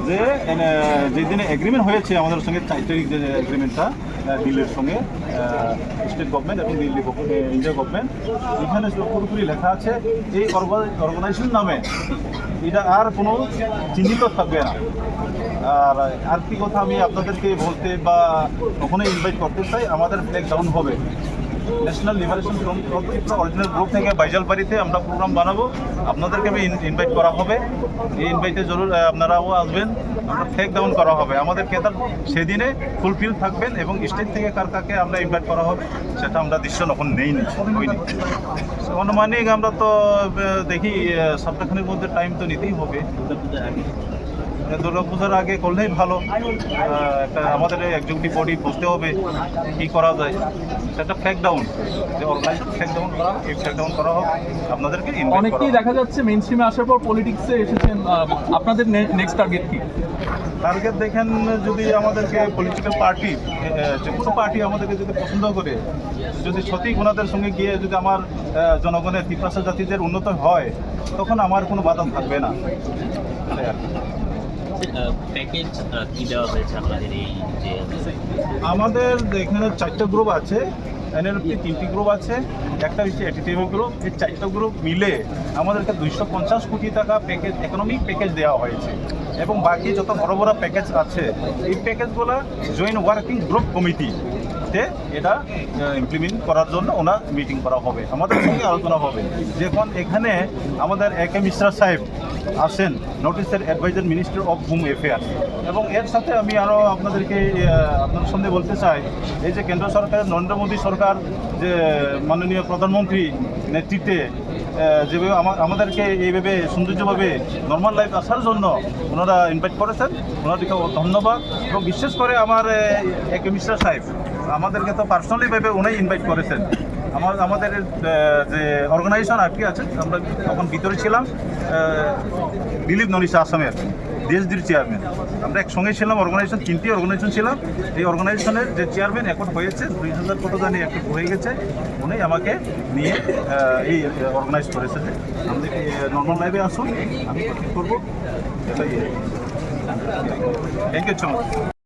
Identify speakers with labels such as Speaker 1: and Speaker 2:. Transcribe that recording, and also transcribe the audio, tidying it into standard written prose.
Speaker 1: যে যেদিনে এগ্রিমেন্ট হয়েছে আমাদের সঙ্গে 4 তারিখ যে এগ্রিমেন্টটা দিল্লির সঙ্গে স্টেট গভর্নমেন্ট এবং দিল্লি ইন্ডিয়া গভর্নমেন্ট, এখানে পুরোপুরি লেখা আছে এই অর্গানাইজেশন নামে এটা আর কোনো চিহ্নিত থাকবে না। আর কি কথা আমি আপনাদেরকে বলতে বা কখনোই ইনভাইট করতে চাই, আমাদের ফ্ল্যাগ ডাউন হবে। National liberation front original group থেকে বাইজালবাড়িতে আমরা প্রোগ্রাম বানাবো, আপনাদেরকে আমি ইনভাইট করা হবে। এই ইনভাইটে জরুর আপনারাও আসবেন, আমরা ফ্ল্যাগ ডাউন করা হবে। আমাদের কেতার সেদিনে ফুলফিল থাকবেন এবং স্টেট থেকে কার কাকে আমরা ইনভাইট করা হবে সেটা আমরা দৃশ্য এখন হয়নি। অনুমানিক আমরা তো দেখি সপ্তাহখানের মধ্যে টাইম তো নিতেই হবে। দুর্গাপূজার আগে করলেই ভালো। একটা আমাদের এক্সিকিউটিভ বডি বুঝতে হবে কী করা যায়। সেটা ফ্ল্যাগ ডাউন, যে অর্গানাইজ ফ্ল্যাগ ডাউন করা, এই ফ্ল্যাগ ডাউন করা হবে। আপনাদেরকে
Speaker 2: অনেকেই দেখা যাচ্ছে মেইন স্ট্রিমে আসার পর পলিটিক্সে এসেছেন, আপনাদের নেক্সট টার্গেট কি?
Speaker 1: টার্গেট দেখেন, যদি আমাদেরকে পলিটিক্যাল পার্টি, যে কোনো পার্টি আমাদেরকে যদি পছন্দ করে, যদি সঠিক ওনাদের সঙ্গে গিয়ে যদি আমার জনগণের ত্রিপ্রাসা জাতিদের উন্নত হয়, তখন আমার কোনো বাধা থাকবে না।
Speaker 3: প্যাকেজ কি দেওয়া হয়েছে আপনাদের এই যে?
Speaker 1: আমাদের এখানে 4টা গ্রুপ আছে, এনএলপি 3টি গ্রুপ আছে, একটা হচ্ছে এটিটিভ গ্রুপ। এই 4টা গ্রুপ মিলে আমাদেরকে 250 কোটি টাকা প্যাকেজ, ইকোনমিক প্যাকেজ দেওয়া হয়েছে। এবং বাকি যত বড় বড় প্যাকেজ আছে, এই প্যাকেজগুলো জয়েন্ট ওয়ার্কিং গ্রুপ কমিটিতে এটা ইমপ্লিমেন্ট করার জন্য ওনার মিটিং করা হবে, আমাদের সঙ্গে আলোচনা হবে। যখন এখানে আমাদের এ.কে. মিশ্রা সাহেব আসেন, নোটিসের advisor, minister of home affairs. এবং এর সাথে আমি আরও আপনাদেরকে আপনাদের সামনে বলতে চাই, এই যে কেন্দ্র সরকারের নরেন্দ্র মোদী সরকার, যে মাননীয় প্রধানমন্ত্রী নেতৃত্বে যেভাবে আমাদেরকে এইভাবে সৌন্দর্যভাবে নর্মাল লাইফ আসার জন্য ওনারা ইনভাইট করেছেন, ওনাদেরকে ধন্যবাদ। এবং বিশেষ করে আমার এ.কে. মিশ্রা সাহেব আমাদেরকে তো পার্সোনালিভাবে উনি ইনভাইট করেছেন। আমাদের যে অর্গানাইজেশন আর কি আছে, আমরা তখন ভিতরে ছিলাম, দিলীপ নরিসা আসামের দেশদির চেয়ারম্যান, আমরা একসঙ্গে ছিলাম। অর্গানাইজেশন 3টি অর্গানাইজেশন ছিলাম। এই অর্গানাইজেশনের যে চেয়ারম্যান এখন হয়েছে 2000 কত জানি একটু হয়ে গেছে, উনি আমাকে নিয়ে এই অর্গানাইজ করেছে যে আমাদের নর্মাল লাইফে আসুন, আমি করবো। এটাই। Thank you so much.